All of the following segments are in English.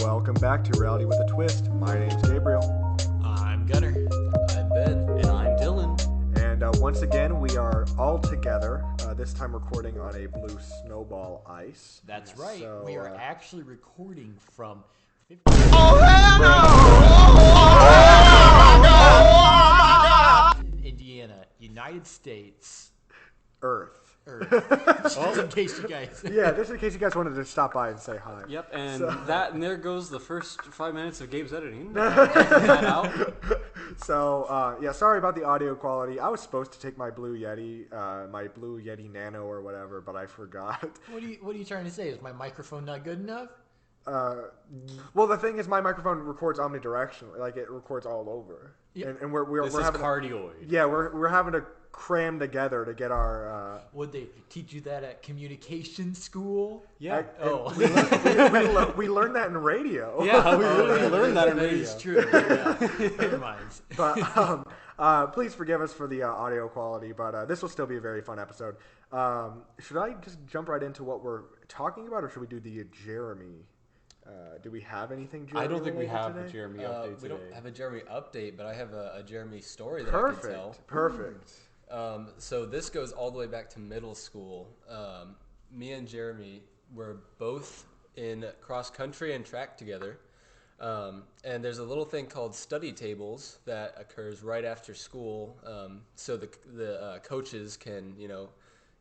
welcome back to Reality with a Twist. My name's Gabriel. I'm Gunnar. I'm Ben. And I'm Dylan. And once again, we are all together, this time recording on a blue snowball ice. That's right. So, we are actually recording from... Indiana, United States. Earth. Just in case you guys... Yeah, just in case you guys wanted to stop by and say hi. Yep, and So- and there goes the first 5 minutes of Gabe's editing. That out. So, sorry about the audio quality. I was supposed to take my Blue Yeti Nano or whatever, but I forgot. What are you trying to say? Is my microphone not good enough? Well, the thing is, my microphone records omnidirectionally, like it records all over. Yeah. And we're This is having cardioid. we're having to cram together to get our. Would they teach you that at communication school? Yeah. We learned that in radio. Yeah, we literally learned that in That radio. is true. Yeah. Never mind. But please forgive us for the audio quality. But this will still be a very fun episode. Should I just jump right into what we're talking about, or should we do the Jeremy? Do we have anything Jeremy I don't think we related have today? a Jeremy update We today. don't have a Jeremy update, but I have a Jeremy story that I can tell. Perfect. So this goes all the way back to middle school. Me and Jeremy were both in cross country and track together. And there's a little thing called study tables that occurs right after school. So the coaches can,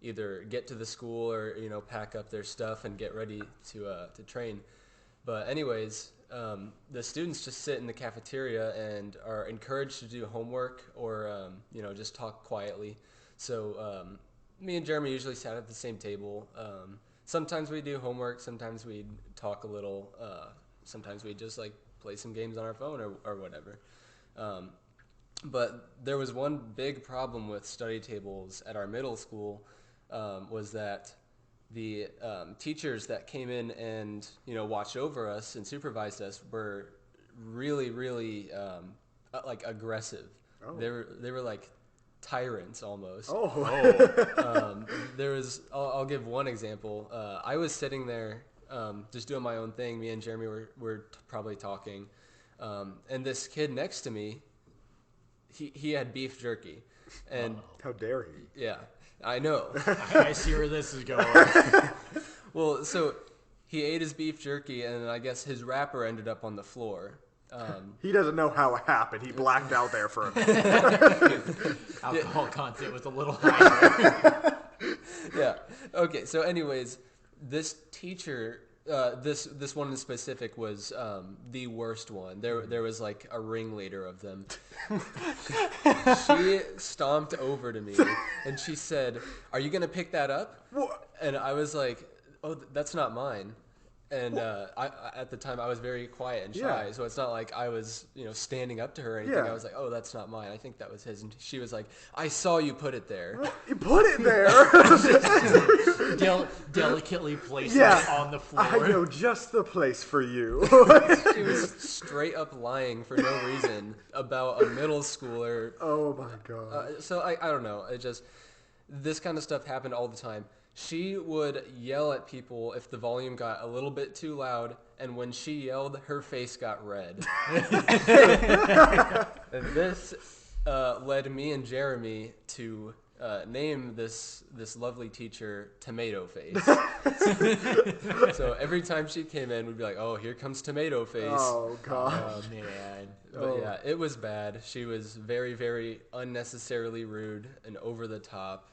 either get to the school or, pack up their stuff and get ready to train. But anyways, the students just sit in the cafeteria and are encouraged to do homework or, just talk quietly. So me and Jeremy usually sat at the same table. Sometimes we do homework. Sometimes we talk a little. Sometimes we just play some games on our phone or whatever. But there was one big problem with study tables at our middle school was that the teachers that came in and watched over us and supervised us were really, really aggressive. Oh. They were like tyrants almost. Oh. There was I'll give one example. I was sitting there just doing my own thing. Me and Jeremy were probably talking, and this kid next to me, he had beef jerky, and How dare he? yeah. I know. I see where this is going. Well, so he ate his beef jerky, and I guess his wrapper ended up on the floor. He doesn't know how it happened. He blacked out there for a minute. Alcohol content was a little higher. Yeah. Okay. So, anyways, this teacher, this one in specific was the worst one. There was like a ringleader of them. She stomped over to me and she said, "Are you gonna pick that up?" What? And I was like, "Oh, that's not mine." And I at the time I was very quiet and shy, Yeah. so it's not like I was standing up to her or anything. Yeah. I was like, "Oh, that's not mine. I think that was his." And she was like, "I saw you put it there." You put it there. Delicately placed Yeah. it on the floor. I know just the place for you. She was straight up lying for no reason about a middle schooler. Oh my god. So I don't know. It just, this kind of stuff happened all the time. She would yell at people if the volume got a little bit too loud, and when she yelled, her face got red. And this led me and Jeremy to name this lovely teacher Tomato Face. So every time she came in, we'd be like, "Oh, here comes Tomato Face." Oh god. Oh, man. But yeah, it was bad. She was very, very unnecessarily rude and over the top.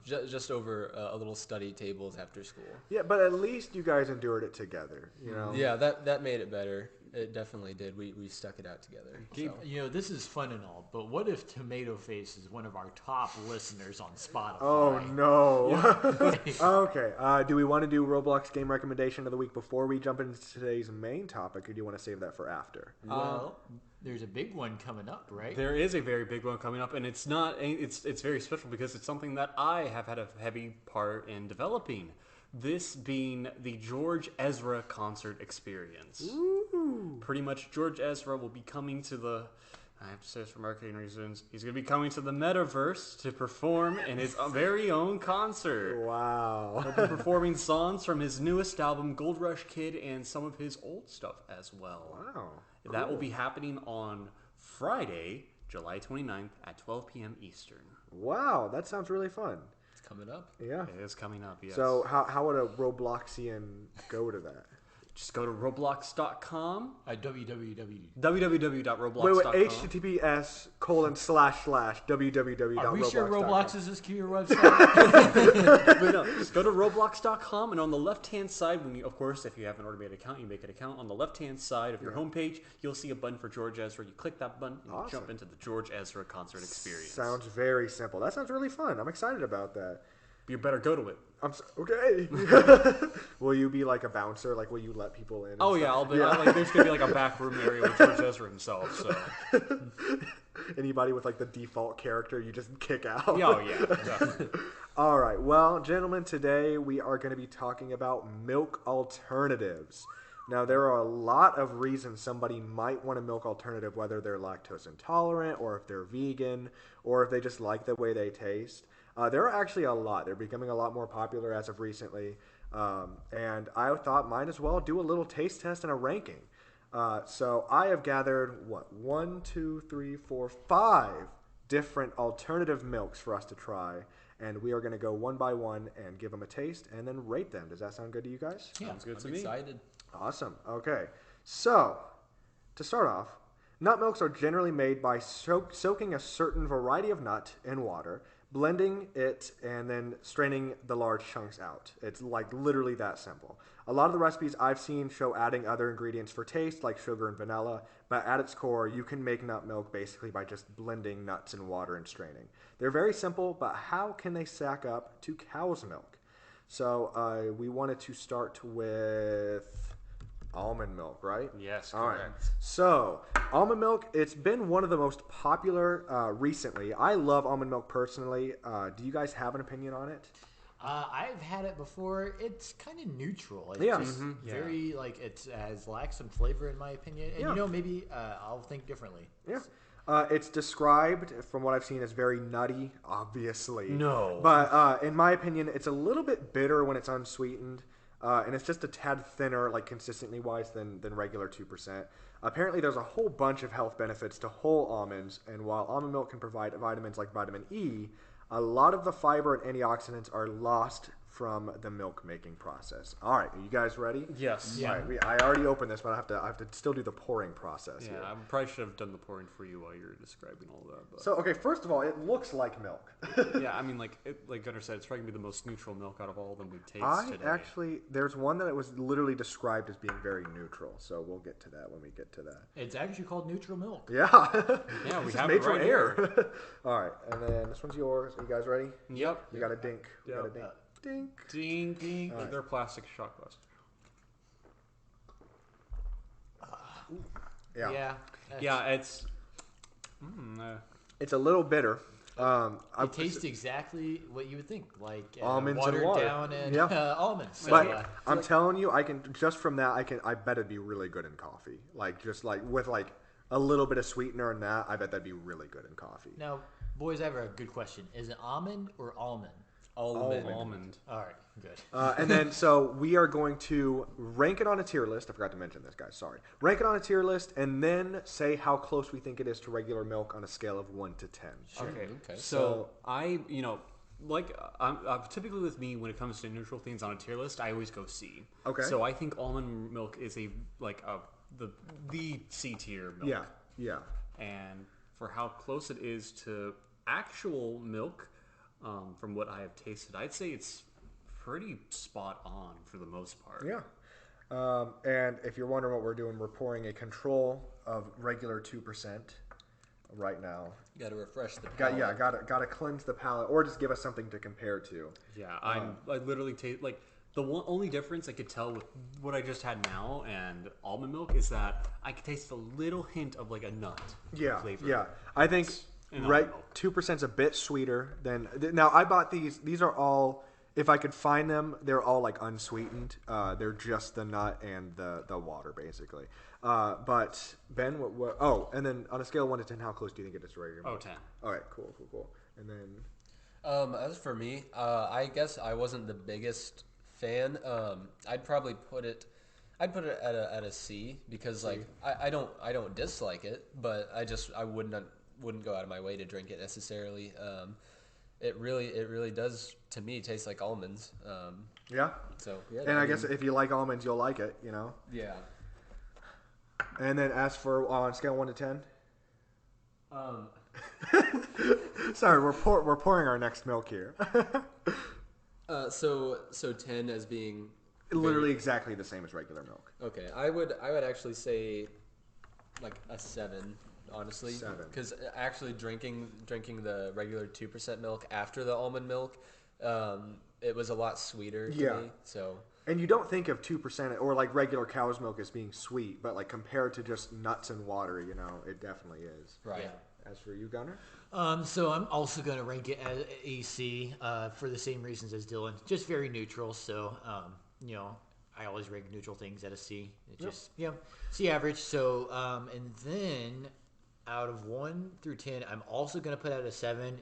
Just over a little study tables after school. Yeah, but at least you guys endured it together, Yeah, that made it better. It definitely did. We stuck it out together. Gabe, So. this is fun and all, but what if Tomato Face is one of our top listeners on Spotify? Oh no. Okay. Do we want to do Roblox game recommendation of the week before we jump into today's main topic, or do you want to save that for after? Well, there's a big one coming up, right? There is a very big one coming up, and it's very special because it's something that I have had a heavy part in developing. This being the George Ezra concert experience. Ooh. Pretty much, George Ezra will be coming to I have to say this for marketing reasons. He's going to be coming to the metaverse to perform in his very own concert. Wow. He'll be performing songs from his newest album, Gold Rush Kid, and some of his old stuff as well. Wow. That will be happening on Friday, July 29th at 12 p.m. Eastern. Wow, that sounds really fun. It's coming up. Yeah. It is coming up, yes. So how would a Robloxian go to that? just go to roblox.com. www. www.roblox.com. Wait, https://www.roblox.com. Are we sure Roblox is this secure website? But no, just go to roblox.com, and on the left-hand side, of course, if you haven't already made an account, you make an account. On the left-hand side of your homepage, you'll see a button for George Ezra. You click that button, and you jump into the George Ezra concert experience. Sounds very simple. That sounds really fun. I'm excited about that. You better go to it. Okay. Will you be like a bouncer? Like, will you let people in? Oh, yeah, I'll be. Like, there's going to be like a back room area with George Ezra himself, so. Anybody with like the default character, you just kick out. Oh, yeah, definitely. All right. Well, gentlemen, today we are going to be talking about milk alternatives. Now, there are a lot of reasons somebody might want a milk alternative, whether they're lactose intolerant or if they're vegan or if they just like the way they taste. There are actually a lot. They're becoming a lot more popular as of recently. And I thought might as well do a little taste test and a ranking. So I have gathered, 5 different alternative milks for us to try. And we are going to go one by one and give them a taste and then rate them. Does that sound good to you guys? Yeah, Sounds good I'm to me. excited. Awesome. Okay. So, to start off, nut milks are generally made by soaking a certain variety of nut in water, blending it, and then straining the large chunks out. It's like literally that simple. A lot of the recipes I've seen show adding other ingredients for taste, like sugar and vanilla, but at its core, you can make nut milk basically by just blending nuts in water and straining. They're very simple, but how can they stack up to cow's milk? So we wanted to start with almond milk, right? Yes, All right. correct. So, almond milk, it's been one of the most popular recently. I love almond milk personally. Do you guys have an opinion on it? I've had it before. It's kind of neutral. It's Yeah. just very, like, it lacks some flavor in my opinion. And, Yeah. you know, maybe I'll think differently. Yeah. It's described, from what I've seen, as very nutty, obviously. No. But in my opinion, it's a little bit bitter when it's unsweetened. And it's just a tad thinner, like consistently wise, than regular 2%. Apparently, there's a whole bunch of health benefits to whole almonds, and while almond milk can provide vitamins like vitamin E, a lot of the fiber and antioxidants are lost from the milk making process. All right, are you guys ready? Yes. Yeah. All right, I already opened this, but I have to still do the pouring process Yeah, here. I probably should have done the pouring for you while you were describing all that. But. So, okay, first of all, it looks like milk. Yeah, I mean, like Gunnar said, it's probably gonna be the most neutral milk out of all of them we've tasted today. There's one that it was literally described as being very neutral, so we'll get to that when we get to that. It's actually called neutral milk. Yeah. Yeah, we It's have made it from right air. here. All right, and then this one's yours. Are you guys ready? Yep. You got a dink. You got a Yep. dink. Dink. Ding, ding. All right. They're plastic shot glasses. Yeah. Yeah, it's. It's a little bitter. It tastes exactly what you would think, like Almonds and watered water. down and Yeah. almonds. So, But I'm telling you, just from that, I bet it'd be really good in coffee. Like just like with like a little bit of sweetener in that, I bet that'd be really good in coffee. now, boys, I have a good question. Is it almond or almond? Almond. All right, good. And then, so we are going to rank it on a tier list. I forgot to mention this, guys. Sorry. Rank it on a tier list, and then say how close we think it is to regular milk on a scale of 1 to 10. Okay. Okay. So I'm typically with me when it comes to neutral things on a tier list, I always go C. Okay. So I think almond milk is the C tier milk. Yeah. Yeah. And for how close it is to actual milk, from what I have tasted, I'd say it's pretty spot on for the most part. Yeah. And if you're wondering what we're doing, we're pouring a control of regular 2% right now. Got to refresh the palate. Got to cleanse the palate, or just give us something to compare to. Yeah, I literally taste like the only difference I could tell with what I just had now and almond milk is that I could taste a little hint of like a nut flavor. Yeah. I think in almond milk. 2% is a bit sweeter than. Now I bought these. These are all if I could find them, they're all like unsweetened. They're just the nut and the water basically. But Ben, what? Oh, and then on a scale of 1 to 10, how close do you think it is to regular milk? 10. All right, cool. And then As for me, I guess I wasn't the biggest fan. I'd probably put it. I'd put it at a C because like I don't dislike it, but I wouldn't go out of my way to drink it necessarily. It really does to me taste like almonds. yeah. So yeah. And I guess if you like almonds, you'll like it. Yeah. And then as for on scale 1 to 10. Sorry, we're pouring our next milk here. So 10 as being Literally exactly the same as regular milk. okay. I would actually say like a 7, honestly. 7. Because actually drinking the regular 2% milk after the almond milk, it was a lot sweeter to me. So. And you don't think of 2% or like regular cow's milk as being sweet, but like compared to just nuts and water, it definitely is. Right. Yeah. As for you, Gunnar? So I'm also going to rank it as a C for the same reasons as Dylan. Just very neutral. So, I always rank neutral things at a C. It's just, C average. So, and then out of 1 through 10, I'm also going to put out a 7.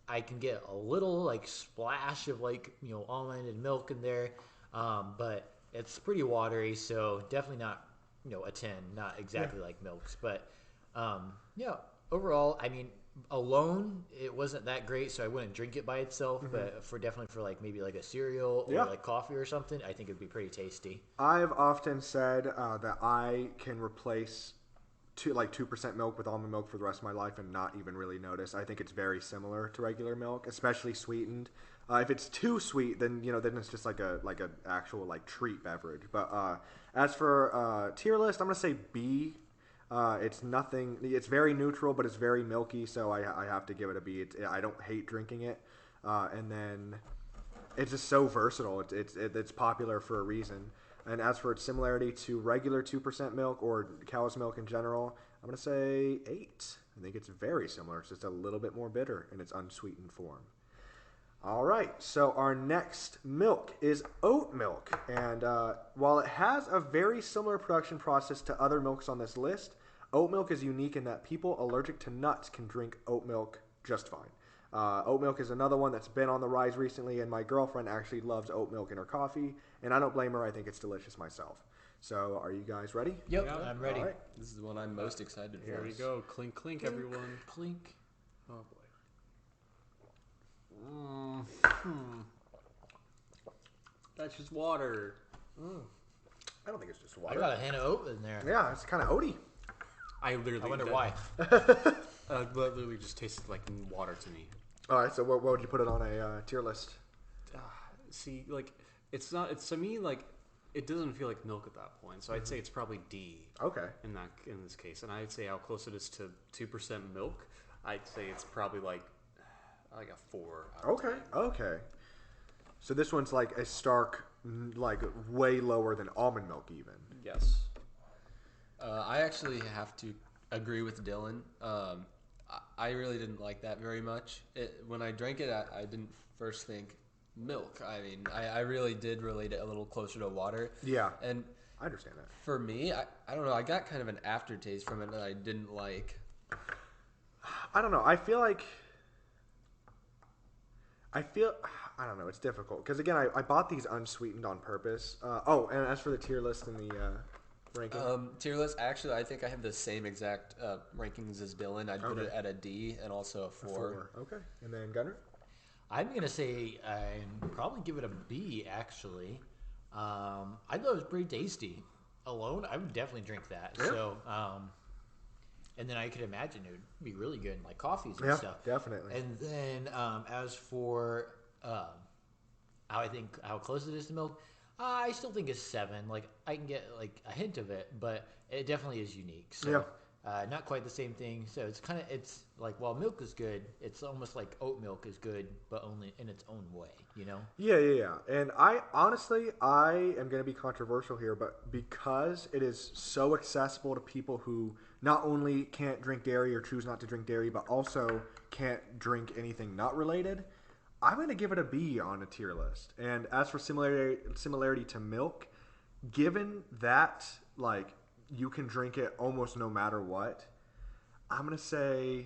I can get a little like splash of like, almond and milk in there. But it's pretty watery. So definitely not, a 10, not exactly like milks, but, overall, I mean, alone, it wasn't that great, so I wouldn't drink it by itself. Mm-hmm. But definitely for like maybe like a cereal or like coffee or something, I think it'd be pretty tasty. I've often said that I can replace 2% milk with almond milk for the rest of my life and not even really notice. I think it's very similar to regular milk, especially sweetened. If it's too sweet, then then it's just like a actual like treat beverage. But as for tier list, I'm gonna say B. It's nothing. It's very neutral, but it's very milky, so I have to give it a B. I don't hate drinking it, and then it's just so versatile. It's popular for a reason. And as for its similarity to regular 2% milk or cow's milk in general, I'm gonna say 8. I think it's very similar. It's just a little bit more bitter in its unsweetened form. All right, so our next milk is oat milk. And while it has a very similar production process to other milks on this list, oat milk is unique in that people allergic to nuts can drink oat milk just fine. Oat milk is another one that's been on the rise recently, and my girlfriend actually loves oat milk in her coffee, and I don't blame her. I think it's delicious myself. So are you guys ready? Yep, Yeah. I'm ready. All right. This is the one I'm most excited for. Here we go. Clink, clink, everyone. Clink. Oh, boy. That's just water. I don't think it's just I water. got a hint of oat in there. Yeah, it's kind of oaty. I literally. I wonder why. Literally just tasted like water to me. All right, so what would you put it on a tier list? See, like it's not. It's to me like it doesn't feel like milk at that point. So I'd say it's probably D. Okay. In this case, and I'd say how close it is to 2% milk. I'd say it's probably like a 4. Okay. So this one's like a stark, like way lower than almond milk even. Yes. I actually have to agree with Dylan. I really didn't like that very much. When I drank it, I didn't first think milk. I mean, I really did relate it a little closer to water. Yeah. And I understand that. for me, I don't know. I got kind of an aftertaste from it that I didn't like. I don't know. I don't know. It's difficult because again, I bought these unsweetened on purpose. And as for the tier list and the ranking, Tier list. Actually, I think I have the same exact rankings as Dylan. I'd put Okay. it at a D and also a 4. Okay, and then Gunnar. I'm gonna say I'd probably give it a B. Actually, I thought it was pretty tasty. Alone, I would definitely drink that. Yeah. So, and then I could imagine it would be really good in like coffees and Yeah, stuff. definitely. And then as for how close it is to milk, I still think it's 7. Like I can get like a hint of it, but it definitely is unique. So not quite the same thing. So it's like while milk is good, it's almost like oat milk is good, but only in its own way. Yeah. And I honestly, I am going to be controversial here, but because it is so accessible to people who not only can't drink dairy or choose not to drink dairy, but also can't drink anything nut related, I'm going to give it a B on a tier list. And as for similarity to milk, given that like you can drink it almost no matter what, I'm going to say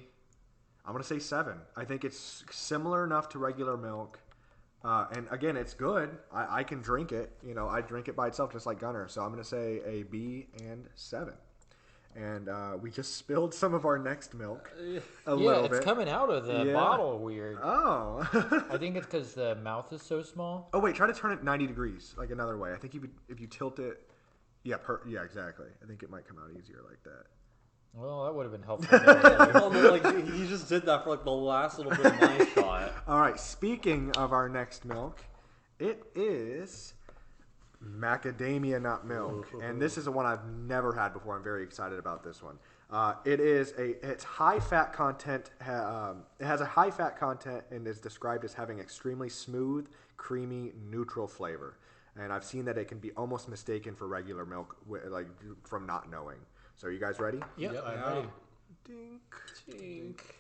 7. I think it's similar enough to regular milk. And again, it's good. I can drink it. I drink it by itself just like Gunner. So I'm going to say a B and 7. And we just spilled some of our next milk a little bit. Yeah, it's coming out of the bottle weird. Oh. I think it's because the mouth is so small. Oh, wait. Try to turn it 90 degrees, like another way. I think if you tilt it. Yeah, exactly. I think it might come out easier like that. Well, that would have been helpful. Like he just did that for like the last little bit of my shot. All right. Speaking of our next milk, it is macadamia nut milk, and this is the one I've never had before. I'm very excited about this one. It's high fat content. It has a high fat content and is described as having extremely smooth, creamy, neutral flavor. And I've seen that it can be almost mistaken for regular milk, like from not knowing. So, are you guys ready? Yep, I'm ready. Dink.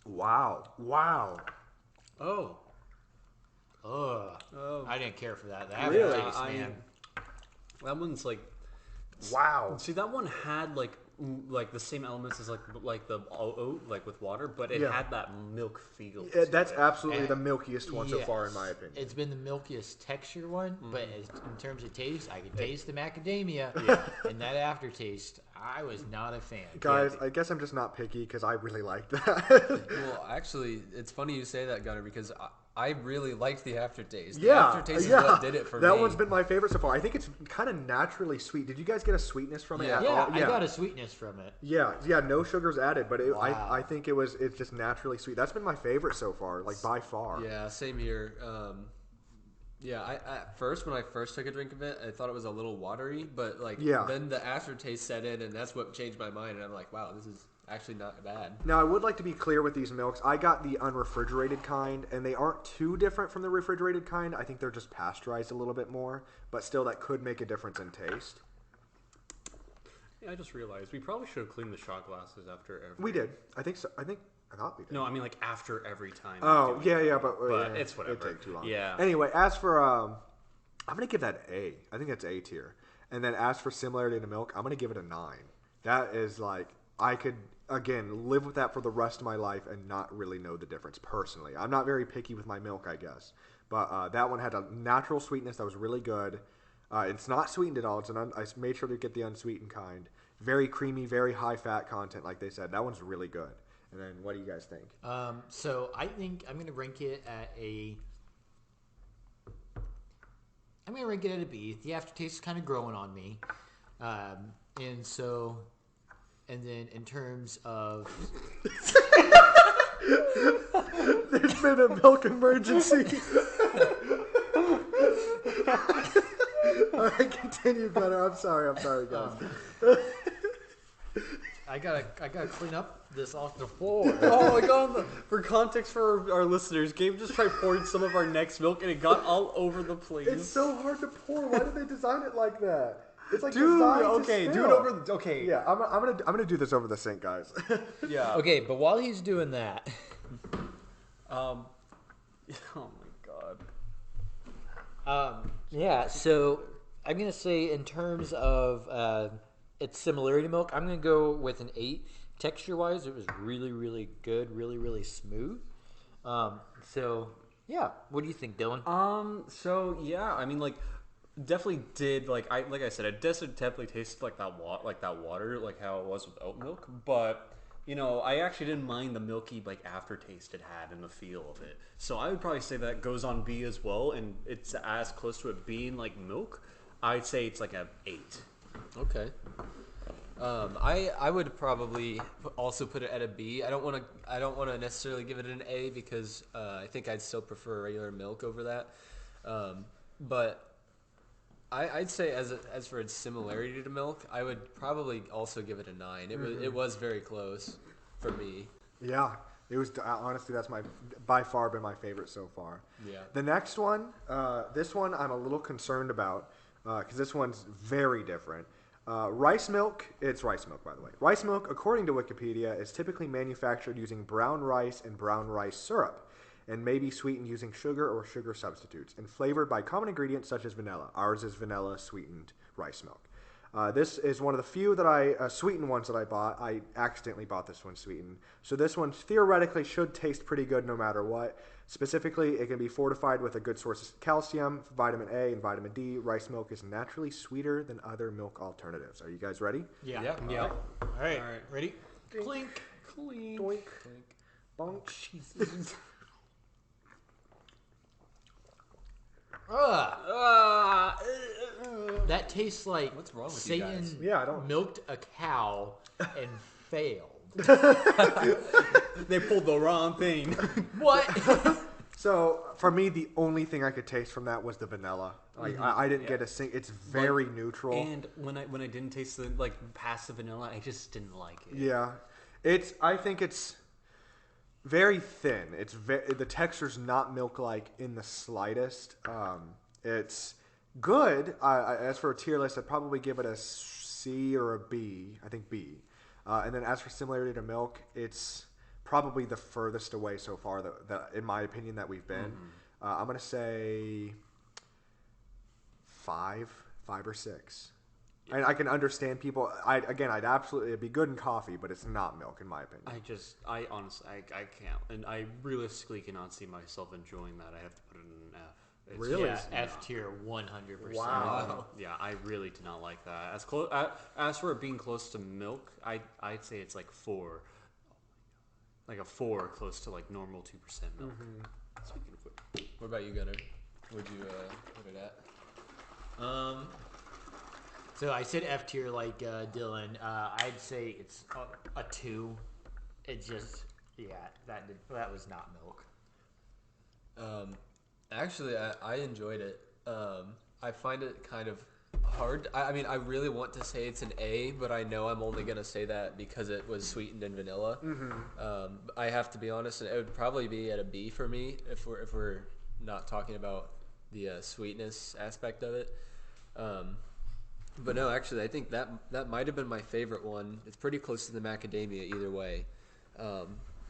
Wow. Oh. I didn't care for that. That Really? taste, man. That one's like. Wow. See, that one had like the same elements as like the oat, like with water, but it had that milk feel. That's absolutely the milkiest one so far, in my opinion. It's been the milkiest texture one, but in terms of taste, I can taste the macadamia, and that aftertaste, I was not a fan. Guys, I guess I'm just not picky because I really like that. Well, actually, it's funny you say that, Gunner, because I really liked the aftertaste. The Yeah, aftertaste is what did it for me. That one's been my favorite so far. I think it's kind of naturally sweet. Did you guys get a sweetness from it at all? I got a sweetness from it. Yeah, no sugars added, but I think it's just naturally sweet. That's been my favorite so far, like by far. Yeah, same here. I at first when I first took a drink of it, I thought it was a little watery, but then the aftertaste set in, and that's what changed my mind. And I'm like, wow, this is actually not bad. Now, I would like to be clear with these milks. I got the unrefrigerated kind, and they aren't too different from the refrigerated kind. I think they're just pasteurized a little bit more, but still, that could make a difference in taste. Yeah, I just realized we probably should have cleaned the shot glasses after every. We did. I think so. I thought we did. No, I mean like after every time. Oh, yeah, but it's whatever. It'd take too long. Yeah. Anyway, as for I'm gonna give that A. I think that's A tier. And then as for similarity to milk, I'm gonna give it a 9. That is like I could again live with that for the rest of my life and not really know the difference personally. I'm not very picky with my milk, I guess, but that one had a natural sweetness that was really good. It's not sweetened at all. I made sure to get the unsweetened kind. Very creamy, very high fat content, like they said. That one's really good. And then, what do you guys think? So I think I'm going to rank it at a. I'm going to rank it at a B. The aftertaste is kind of growing on me, and then in terms of. There's been a milk emergency. All right, continue, Gunnar. I'm sorry, guys. I gotta clean up this off the floor. Oh my god! For context for our listeners, Gabe just tried pouring some of our next milk and it got all over the place. It's so hard to pour. Why did they design it like that? It's like Dude, designed okay, to do it spill. over. Okay, Yeah, I'm gonna do this over the sink, guys. yeah. Okay, but while he's doing that, Oh my god. yeah. So I'm gonna say in terms of its similarity to milk, I'm gonna go with an 8. Texture-wise, it was really, really good, really, really smooth. So yeah, what do you think, Dylan? So yeah, I mean, like, definitely did like I said, it definitely tasted like that water, like how it was with oat milk. But I actually didn't mind the milky like aftertaste it had and the feel of it. So I would probably say that goes on B as well, and it's as close to it being like milk. I'd say it's like a 8. Okay. I would probably also put it at a B. I don't want to necessarily give it an A because I think I'd still prefer regular milk over that. But I'd say as for its similarity to milk, I would probably also give it a 9. It was very close for me. Yeah, it was honestly that's by far been my favorite so far. Yeah. The next one, this one I'm a little concerned about because this one's very different. Rice milk, it's rice milk, by the way. Rice milk, according to Wikipedia, is typically manufactured using brown rice and brown rice syrup, and may be sweetened using sugar or sugar substitutes, and flavored by common ingredients such as vanilla. Ours is vanilla sweetened rice milk. This is one of the few that sweetened ones that I bought. I accidentally bought this one sweetened. So this one theoretically should taste pretty good no matter what. Specifically, it can be fortified with a good source of calcium, vitamin A, and vitamin D. Rice milk is naturally sweeter than other milk alternatives. Are you guys ready? Yeah. Yeah. All right. Ready? Clink. Clink. Doink. Bonk. Jesus. That tastes like What's wrong with you Satan guys? Yeah, I don't- milked a cow and failed. They pulled the wrong thing. What? So for me, the only thing I could taste from that was the vanilla. Like I didn't get a sing. It's very neutral. And when I didn't taste the past the vanilla, I just didn't like it. Yeah, I think it's very thin. The texture's not milk-like in the slightest. It's good. As for a tier list, I'd probably give it a C or a B. I think B. And then as for similarity to milk, it's probably the furthest away so far that in my opinion, that we've been. I'm gonna say 5 or 6. And I can understand people. It'd be good in coffee, but it's not milk in my opinion. I honestly, I can't, and I realistically cannot see myself enjoying that. I have to put it in an F. It's Really? Yeah, just F tier 100%. Wow. Yeah, I really do not like that. As for it being close to milk, I'd say it's like 4, like a 4, close to like normal 2% milk. Speaking of which, What about you, Gunnar? Would you put it at? So I said F tier like Dylan. I'd say it's a 2. It just, that was not milk. Actually, I enjoyed it. I find it kind of hard. I mean, I really want to say it's an A, but I know I'm only going to say that because it was sweetened in vanilla. I have to be honest, and it would probably be at a B for me if we're not talking about the sweetness aspect of it. But no, actually, I think that might have been my favorite one. It's pretty close to the macadamia either way.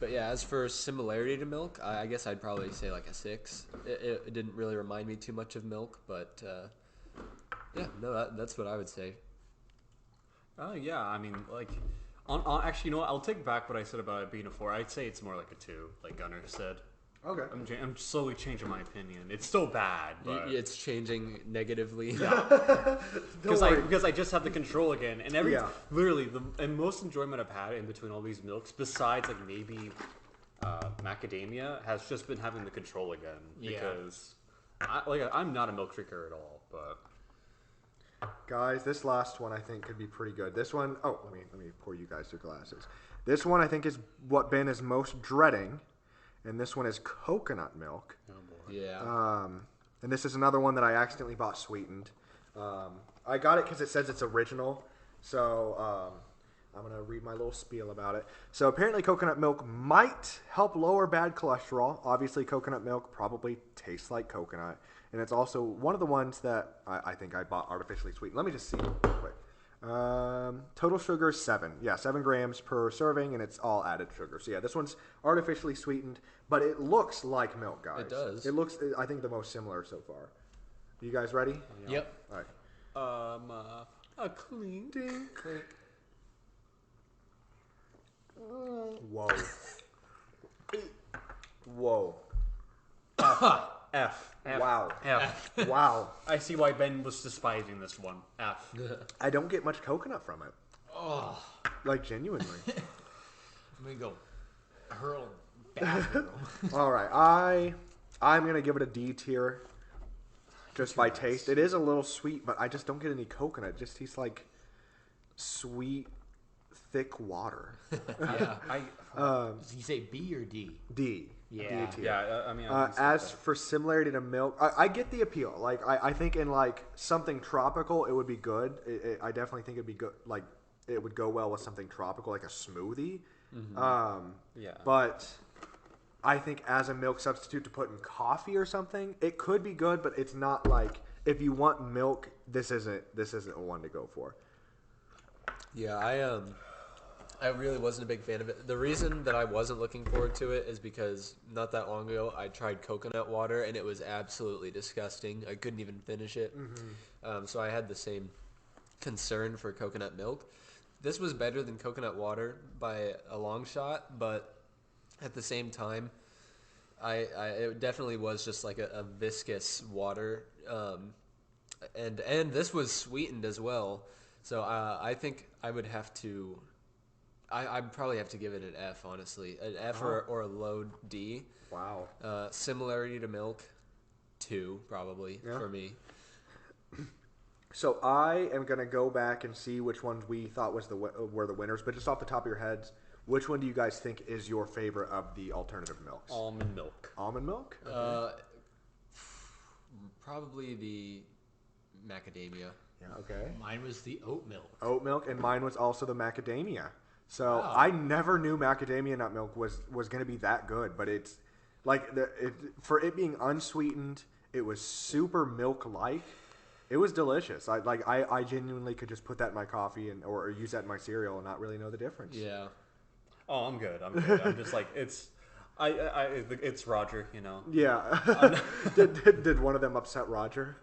But yeah, as for similarity to milk, I guess I'd probably say like a 6. It didn't really remind me too much of milk, but yeah, no, that's what I would say. yeah, I mean, like, actually, you know what? I'll take back what I said about it being a 4. I'd say it's more like a 2, like Gunnar said. Okay. I'm slowly changing my opinion. It's still bad, but It's changing negatively. because I just have the control again, and literally the most enjoyment I've had in between all these milks, besides like maybe macadamia, has just been having the control again. Because I'm not a milk drinker at all, but. Guys, this last one I think could be pretty good. This one, let me pour you guys your glasses. This one I think is what Ben is most dreading, and this one is coconut milk. Oh boy. Yeah. And this is another one that I accidentally bought sweetened. I got it because it says it's original, so I'm going to read my little spiel about it. So apparently coconut milk might help lower bad cholesterol. Obviously coconut milk probably tastes like coconut. And it's also one of the ones that I think I bought artificially sweetened. Let me just see real quick. Total sugar is 7. Yeah, 7 grams per serving, and it's all added sugar. So yeah, this one's artificially sweetened, but it looks like milk, guys. It does. It looks, I think, the most similar so far. You guys ready? Yep. All right. A clean dink. Whoa. Whoa. F. Wow. F. Wow. I see why Ben was despising this one. F. I don't get much coconut from it. Oh, Like, genuinely. I'm gonna go hurl bathroom. All right. I'm going to give it a D tier just by taste. It is a little sweet, but I just don't get any coconut. It just tastes like sweet, thick water. Yeah. I You say B or D? D. Yeah. D tier. yeah. I mean, As for similarity to milk, I get the appeal. Like, I think in like something tropical, it would be good. I definitely think it'd be good. Like, it would go well with something tropical, like a smoothie. yeah. But I think as a milk substitute to put in coffee or something, it could be good. But it's not like if you want milk, this isn't one to go for. Yeah, I really wasn't a big fan of it. The reason that I wasn't looking forward to it is because not that long ago I tried coconut water and it was absolutely disgusting. I couldn't even finish it. So I had the same concern for coconut milk. This was better than coconut water by a long shot, but at the same time, it definitely was just like a viscous water, and this was sweetened as well. So I think I would have to. I'd probably have to give it an F, honestly, an F or a low D. Wow. Similarity to milk, 2 probably for me. So I am gonna go back and see which ones we thought were the winners. But just off the top of your heads, which one do you guys think is your favorite of the alternative milks? Almond milk. Almond milk? Okay. Probably the macadamia. Yeah. Okay. Mine was the oat milk. Oat milk, and mine was also the macadamia. So Wow. I never knew macadamia nut milk was going to be that good, but it's like for it being unsweetened, it was super milk-like. It was delicious. I genuinely could just put that in my coffee or use that in my cereal and not really know the difference. Yeah. Oh, I'm good. I'm just like it's Roger, you know. Yeah. Did one of them upset Roger?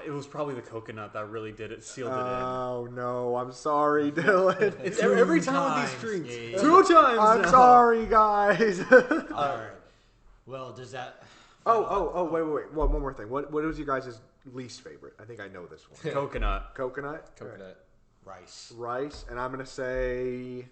It was probably the coconut that really did it, sealed it in. Oh no, I'm sorry, Dylan. It's every time with these times, drinks. Gabe. 2 times. I'm now. sorry, guys. All right. Well, does that? Wait. One more thing. What was your guys' least favorite? I think I know this one. Coconut. Coconut. Coconut. Rice. And I'm gonna say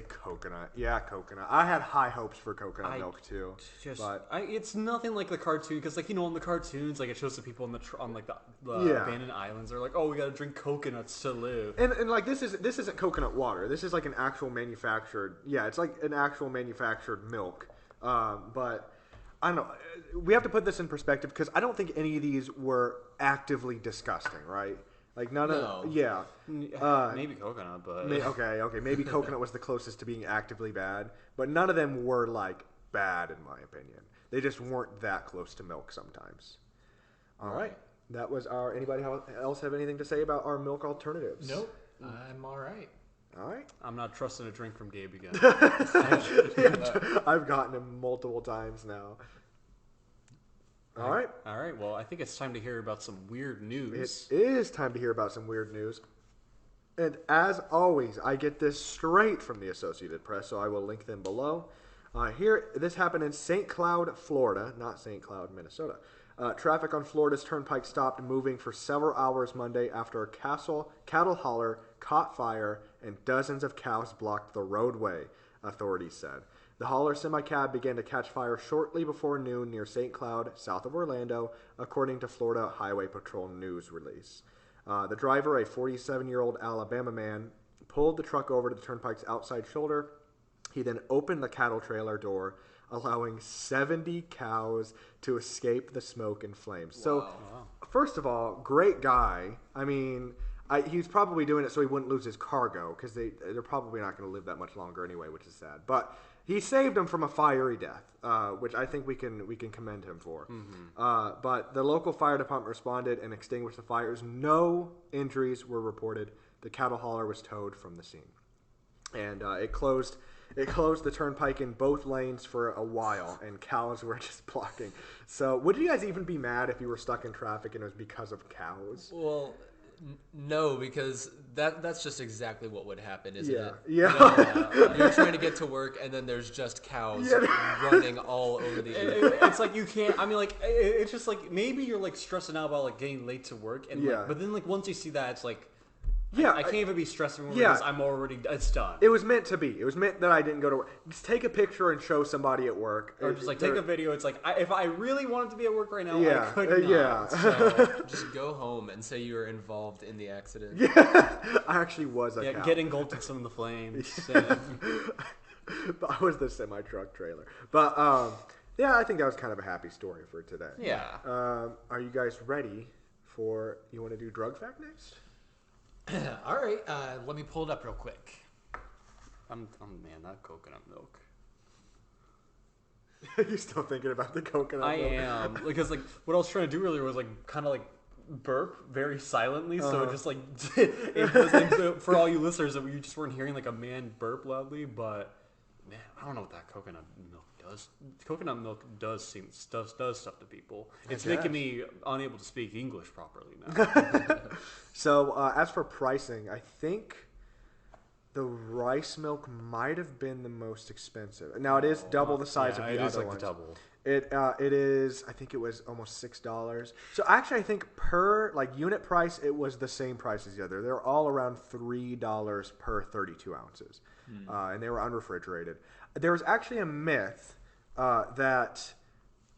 coconut. Yeah, coconut. I had high hopes for coconut milk too. It's nothing like the cartoon because, like, you know, in the cartoons, like, it shows the people on like the abandoned islands. They're like, oh, we gotta drink coconuts to live. And like this isn't coconut water. This is like an actual manufactured. Yeah, it's like an actual manufactured milk. But I don't know. We have to put this in perspective because I don't think any of these were actively disgusting, right? Like none of yeah. Maybe coconut, but okay. Maybe coconut was the closest to being actively bad, but none of them were like bad in my opinion. They just weren't that close to milk sometimes. All right. That was our. Anybody else have anything to say about our milk alternatives? Nope. I'm all right. All right. I'm not trusting a drink from Gabe again. I've gotten him multiple times now. All right. All right. Well, I think it's time to hear about some weird news. It is time to hear about some weird news. And as always, I get this straight from the Associated Press, so I will link them below. This happened in St. Cloud, Florida, not St. Cloud, Minnesota. Traffic on Florida's turnpike stopped moving for several hours Monday after a cattle hauler caught fire and dozens of cows blocked the roadway, authorities said. The hauler semi-cab began to catch fire shortly before noon near St. Cloud, south of Orlando, according to Florida Highway Patrol news release. The driver, a 47-year-old Alabama man, pulled the truck over to the turnpike's outside shoulder. He then opened the cattle trailer door, allowing 70 cows to escape the smoke and flames. So, first of all, great guy. I mean, he was probably doing it so he wouldn't lose his cargo, because they're probably not going to live that much longer anyway, which is sad. But he saved him from a fiery death, which I think we can commend him for. Mm-hmm. But the local fire department responded and extinguished the fires. No injuries were reported. The cattle hauler was towed from the scene, and it closed the turnpike in both lanes for a while, and cows were just blocking. So, would you guys even be mad if you were stuck in traffic and it was because of cows? Well, no, because that's just exactly what would happen, isn't it? Yeah. You're trying to get to work, and then there's just cows running all over the area. It's like you can't. I mean, like it's just like maybe you're like stressing out about like getting late to work, and but then like once you see that, it's like. Yeah, I can't even be stressing because I'm already. It's done. It was meant to be. It was meant that I didn't go to work. Just take a picture and show somebody at work, or just like take a video. It's like if I really wanted to be at work right now, yeah, I could not. Yeah. So just go home and say you were involved in the accident. Yeah, I actually was a cow. Get engulfed in some of the flames. But I was the semi-truck trailer. But yeah, I think that was kind of a happy story for today. Yeah. Are you guys ready for? You want to do drug fact next? All right, let me pull it up real quick. Man, that coconut milk. You still thinking about the coconut milk? I am because like what I was trying to do earlier was like kind of like burp very silently, so just like it was like, for all you listeners, that you just weren't hearing like a man burp loudly. But man, I don't know what that coconut milk does. Coconut milk does stuff to people. It's making me unable to speak English properly now. So as for pricing, I think the rice milk might have been the most expensive. Now it is double the size of the it other is like ones. the double. It is. I think it was almost $6. So actually, I think per unit price, it was the same price as the other. They're all around $3 per 32 ounces, and they were unrefrigerated. There was actually a myth that.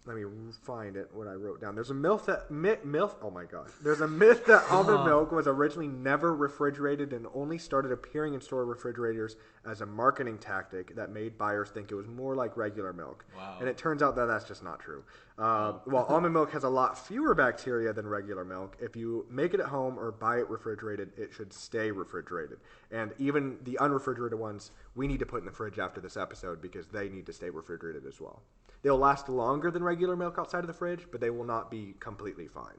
Let me find it. What I wrote down. There's a myth that oh my gosh. There's a myth that almond milk was originally never refrigerated and only started appearing in store refrigerators as a marketing tactic that made buyers think it was more like regular milk. Wow. And it turns out that that's just not true. While almond milk has a lot fewer bacteria than regular milk, if you make it at home or buy it refrigerated, it should stay refrigerated. And even the unrefrigerated ones, we need to put in the fridge after this episode because they need to stay refrigerated as well. They'll last longer than regular milk outside of the fridge, but they will not be completely fine.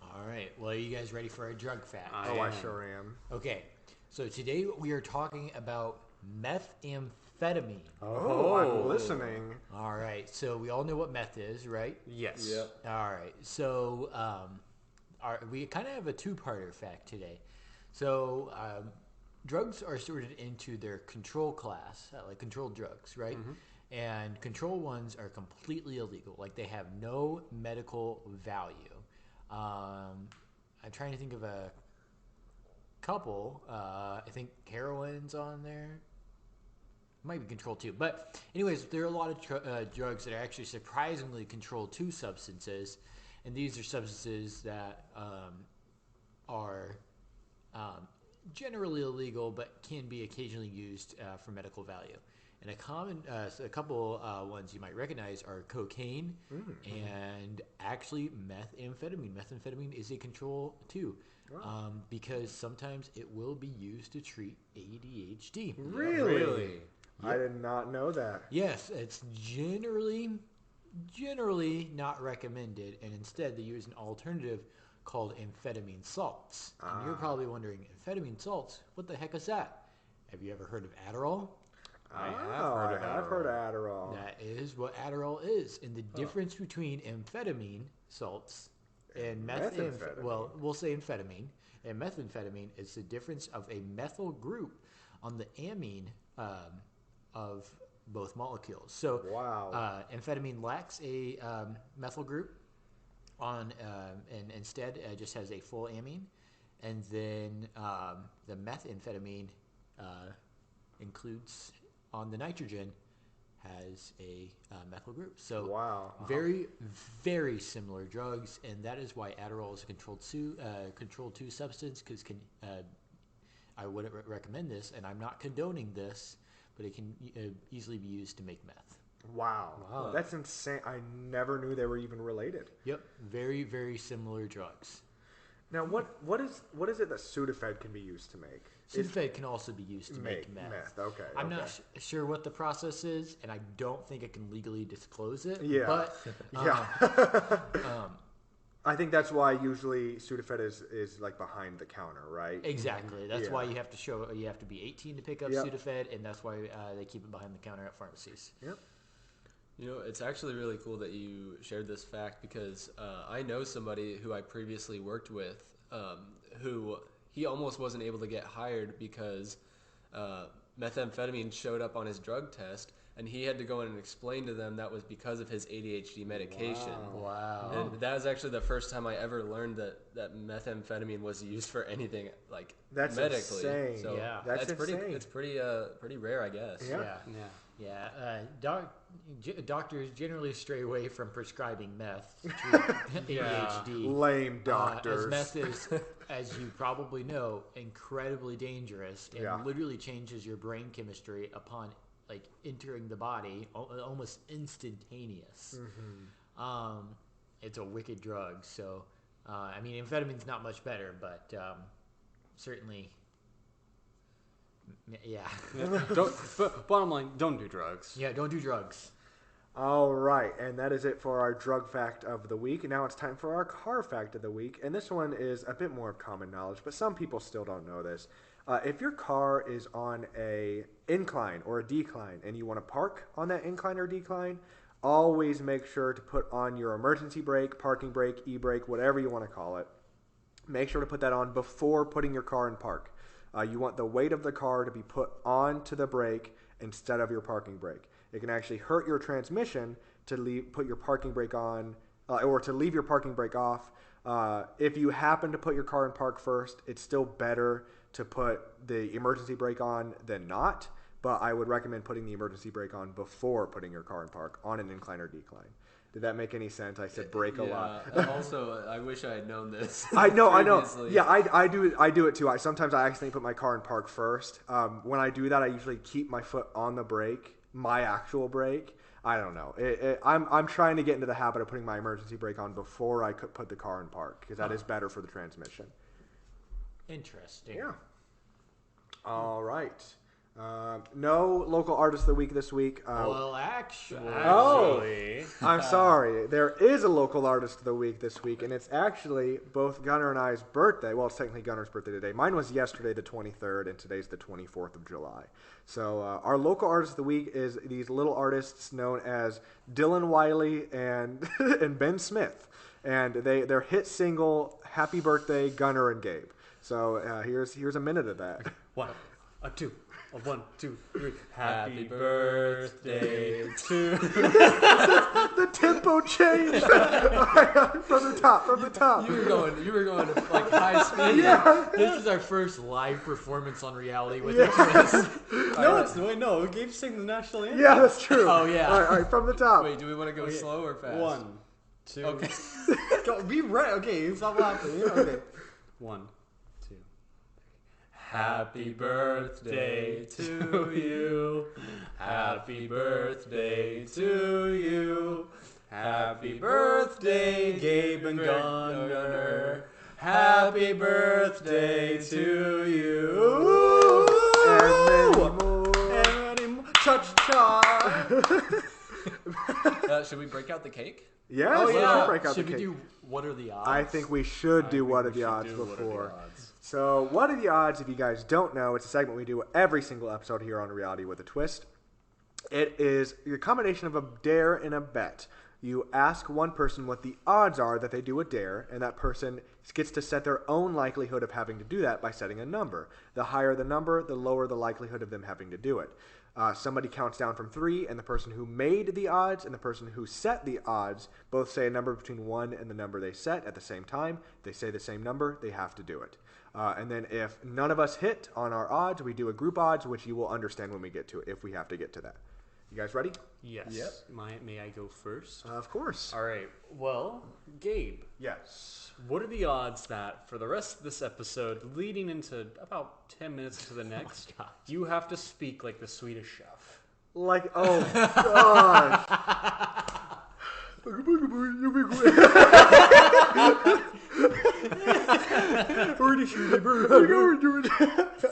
All right. Well, are you guys ready for a drug fact? I sure am. Okay. So today we are talking about methamphetamine. Oh, I'm listening. All right. So we all know what meth is, right? Yes. Yep. All right. So we kind of have a two-parter fact today. So drugs are sorted into their control class, like controlled drugs, right? Mm-hmm. And control ones are completely illegal. Like they have no medical value. I'm trying to think of a couple. I think heroin's on there. Might be controlled too. But anyways, there are a lot of drugs that are actually surprisingly controlled 2 substances. And these are substances that are generally illegal but can be occasionally used for medical value. And a couple ones you might recognize are cocaine and actually methamphetamine. Methamphetamine is a control too, because sometimes it will be used to treat ADHD. Really? I did not know that. Yes, it's generally not recommended, and instead they use an alternative called amphetamine salts. And you're probably wondering, amphetamine salts? What the heck is that? Have you ever heard of Adderall? I have heard of Adderall. That is what Adderall is. And the difference between amphetamine salts and methamphetamine, well, we'll say amphetamine, and methamphetamine is the difference of a methyl group on the amine of both molecules. So amphetamine lacks a methyl group and instead just has a full amine. And then the methamphetamine includes on the nitrogen has a methyl group. So very, very similar drugs, and that is why Adderall is a controlled 2 substance, because I wouldn't recommend this, and I'm not condoning this, but it can easily be used to make meth. Wow. That's insane. I never knew they were even related. Yep. Very, very similar drugs. Now, what is it that Sudafed can be used to make? Sudafed can also be used to make meth. Okay. I'm not sure what the process is, and I don't think it can legally disclose it. Yeah. But I think that's why usually Sudafed is like behind the counter, right? Exactly. That's why you have to be 18 to pick up Sudafed, and that's why they keep it behind the counter at pharmacies. Yep. You know, it's actually really cool that you shared this fact because I know somebody who I previously worked with who he almost wasn't able to get hired because methamphetamine showed up on his drug test, and he had to go in and explain to them that was because of his ADHD medication. Wow. And that was actually the first time I ever learned that methamphetamine was used for anything like that's medically. Insane. So that's insane. It's pretty rare, I guess. Yeah. Doctors generally stray away from prescribing meth to treat ADHD. Lame doctors. As meth is, as you probably know, incredibly dangerous and literally changes your brain chemistry upon entering the body, almost instantaneous. Mm-hmm. It's a wicked drug. So, amphetamine's not much better, but certainly. Yeah. But bottom line, don't do drugs. Yeah, don't do drugs. All right, and that is it for our drug fact of the week. Now it's time for our car fact of the week, and this one is a bit more of common knowledge, but some people still don't know this. If your car is on a incline or a decline and you want to park on that incline or decline, always make sure to put on your emergency brake, parking brake, e-brake, whatever you want to call it. Make sure to put that on before putting your car in park. You want the weight of the car to be put onto the brake instead of your parking brake. It can actually hurt your transmission to put your parking brake on or to leave your parking brake off. If you happen to put your car in park first, it's still better to put the emergency brake on than not, but I would recommend putting the emergency brake on before putting your car in park on an incline or decline. Did that make any sense? I said brake a lot. Also, I wish I had known this. I know. previously. Yeah, I do it too. Sometimes I accidentally put my car in park first. When I do that, I usually keep my foot on the brake, my actual brake. I don't know. I'm trying to get into the habit of putting my emergency brake on before I could put the car in park because that is better for the transmission. Interesting. Yeah. All right. No local artist of the week this week. Well, actually, I'm sorry. There is a local artist of the week this week, and it's actually both Gunnar and I's birthday. Well, it's technically Gunnar's birthday today. Mine was yesterday, the 23rd, and today's the 24th of July. So our local artist of the week is these little artists known as Dylan Wiley and and Ben Smith, and their hit single "Happy Birthday, Gunnar and Gabe." So here's a minute of that. 1, 2, 1, 2, 3. Happy birthday to The tempo changed from the top. You were going like high speed. Yeah. this is our first live performance on reality with a twist. No. Gabe sang the national anthem. Yeah, that's true. Oh, yeah. All right, from the top. Wait, do we want to go slow or fast? 1, 2. Okay. Go, be right. Okay, stop laughing. Okay. 1, 2. Happy birthday to you. Happy birthday to you. Happy birthday, Gabe and Gunnar. Happy birthday to you. And many more. Cha-cha. Should we break out the cake? Yes, Oh, we yeah. should break out Should the we cake. do what are the odds? I think we should do what are the odds before. So, what are the odds? If you guys don't know, it's a segment we do every single episode here on Reality with a Twist. It is a combination of a dare and a bet. You ask one person what the odds are that they do a dare, and that person gets to set their own likelihood of having to do that by setting a number. The higher the number, the lower the likelihood of them having to do it. Somebody counts down from 3, and the person who made the odds and the person who set the odds both say a number between 1 and the number they set at the same time. They say the same number, they have to do it. And then if none of us hit on our odds, we do a group odds, which you will understand when we get to it, if we have to get to that. You guys ready? Yes. Yep. May I go first? Of course. All right. Well, Gabe, Yes. what are the odds that for the rest of this episode, leading into about 10 minutes to the next, you have to speak like the Swedish chef? Like, oh, gosh.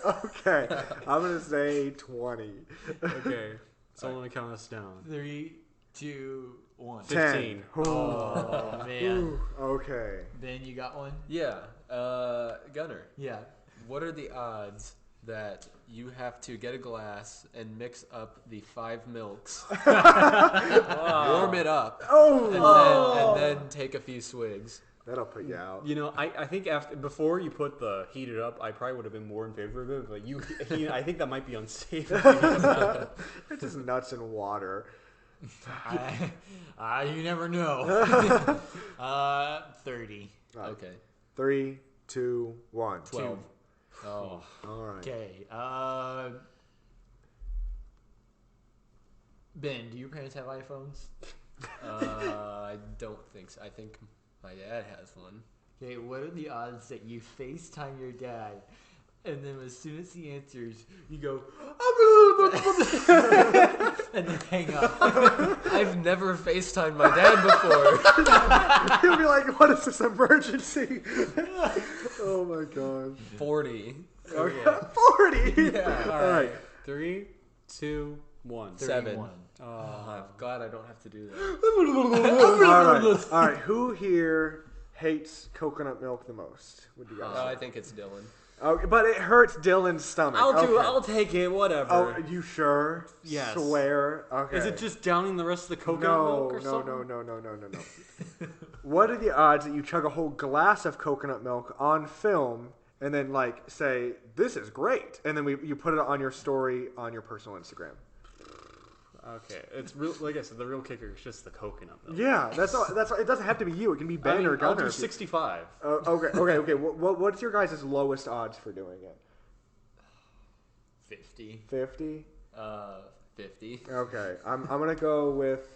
Okay, I'm going to say 20. Okay. Someone count us down. 3, 2, 1. 15. Oh man. Okay. Ben, you got one? Yeah. Gunnar, Yeah. what are the odds that you have to get a glass and mix up the 5 milks, warm it up, and then take a few swigs? That'll put you out. You know, I think before you put the heated up, I probably would have been more in favor of it. But I think that might be unsafe. It's just nuts and water. You never know. 30. Okay. 3, 2, 1. 12. Oh. All right. Okay. Ben, do your parents have iPhones? I don't think so. I think my dad has one. Okay, what are the odds that you FaceTime your dad, and then as soon as he answers, you go, and then hang up? I've never FaceTimed my dad before. He'll be like, what is this emergency? Oh my gosh. 40. Okay. 40? Yeah. All right. 3, 2, 1. 7. I'm glad I don't have to do that. All right. Who here hates coconut milk the most? Would you guys say? I think it's Dylan. Okay, but it hurts Dylan's stomach. I'll take it. Whatever. Oh, are you sure? Yes. Swear. Okay. Is it just downing the rest of the coconut milk or something? No. What are the odds that you chug a whole glass of coconut milk on film and then say this is great, and then you put it on your story on your personal Instagram? Okay, it's real. Like I said, the real kicker is just the coconut milk. Yeah, that's all. It doesn't have to be you. It can be Ben or Gunnar. I'll do 65. Okay. What's your guys' lowest odds for doing it? 50. 50. 50. Okay, I'm gonna go with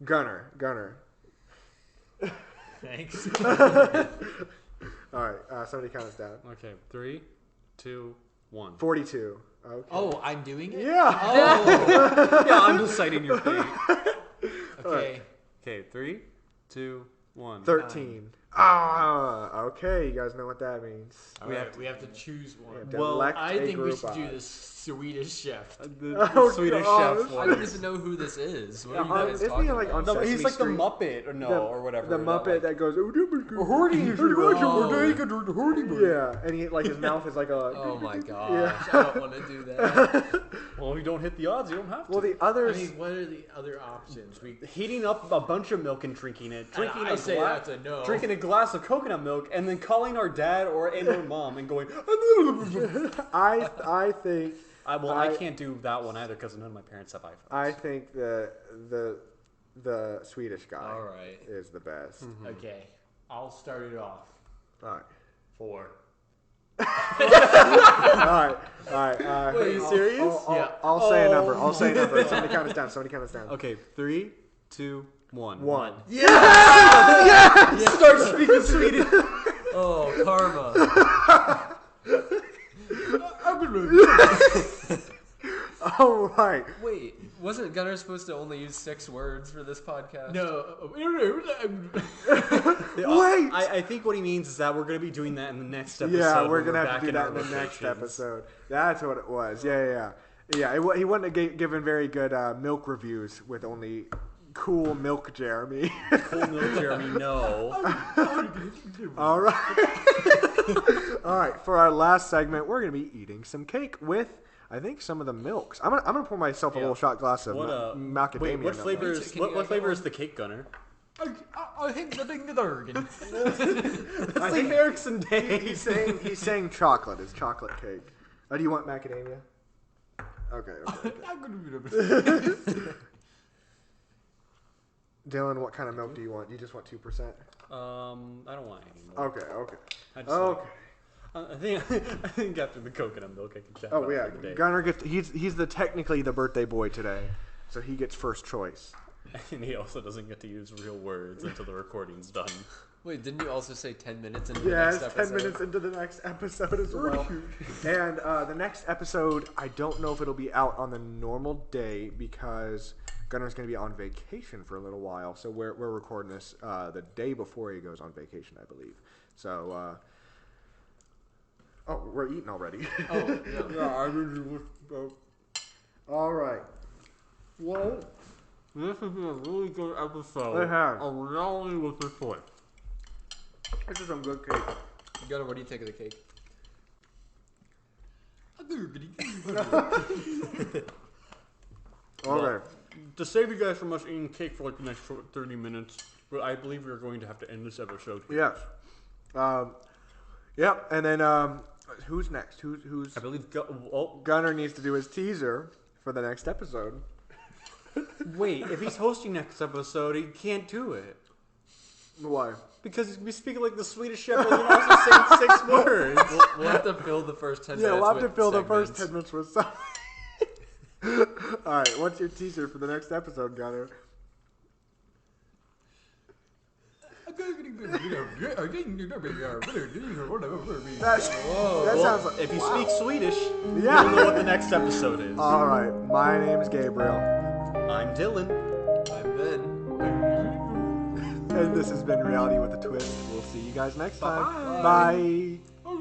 Gunnar. Thanks. All right, somebody count us down. Okay, 3, 2, 1. 42. Okay. Oh, I'm doing it? Yeah. Oh. Yeah, I'm just citing your fate. Okay. Okay, 3, 2, 1. 13. Okay. You guys know what that means. We have to choose one. We have to Well, elect I a think we group should do odds. the Swedish chef. The Oh, Swedish gosh. chef I one. don't even know who this is. What are you guys Isn't he, talking like, about? on No, Sesame he's like Street? the Muppet, or whatever. The Muppet that goes. Yeah, and he his mouth is like a. Oh my gosh, Yeah. I don't want to do that. Well, if you don't hit the odds, you don't have to. Well, the I others. mean, what are the other options? Heating up a bunch of milk and drinking it, drinking I say that's a no. drinking a glass of coconut milk, and then calling our dad or mom and going. I think. I can't do that one either because none of my parents have iPhones. I think the Swedish guy All right. is the best. Okay, I'll start it off. All right. 4. All right. Wait, are you serious? I'll say a number. I'll say a number. Somebody count us down. Okay, 3, 2, 1. 1. Start speaking Swedish. Oh, karma. All right. Wait, wasn't Gunnar supposed to only use 6 words for this podcast? No. Wait. I think what he means is that we're going to be doing that in the next episode. Yeah, we're when gonna back have to do that our in the next locations. episode. That's what it was. Yeah. He wasn't given very good milk reviews with only cool milk Jeremy. Cool milk, Jeremy, no. All right. All right. For our last segment, we're gonna be eating some cake with, I think, some of the milks. I'm gonna pour myself a little shot glass of macadamia. Wait, what nut flavor milk. is what flavor is the cake, Gunner? I think the thing the organ. I think Erickson Day. He's saying chocolate. It's chocolate cake. Do you want macadamia? Okay. Dylan, what kind of milk do you want? You just want 2%? I don't want any more. Okay. I just Okay. I think after the coconut milk, I can chat Oh about yeah, it for the day. Gunnar gets. He's technically the birthday boy today, so he gets first choice. And he also doesn't get to use real words until the recording's done. Wait, didn't you also say 10 minutes into the Yeah, next it's episode? 10 minutes into the next episode as well. And the next episode, I don't know if it'll be out on the normal day because Gunnar's going to be on vacation for a little while. So we're recording this the day before he goes on vacation, I believe. So, we're eating already. Oh, yeah. All right. Well, this has been a really good episode. It has. A reality with the toy. This is some good cake. Gunnar, what do you think of the cake? Okay. To save you guys from us eating cake for like the next 30 minutes, but I believe we're going to have to end this episode. Yes. Yep. And then who's next? Who's I believe. Gunnar needs to do his teaser for the next episode. Wait, if he's hosting next episode, he can't do it. Why? Because he's speaking like the Swedish chef and he's also saying 6 words. We'll have to fill the first 10 Yeah, minutes we'll have to with fill the segments. first 10 minutes with something. All right, what's your teaser for the next episode, Gunnar? That sounds like... If you speak Swedish, Yeah. you'll know what the next episode is. All right, my name is Gabriel, I'm Dylan. I'm Ben. and this has been Reality with a Twist. We'll see you guys next time. Bye. Bye.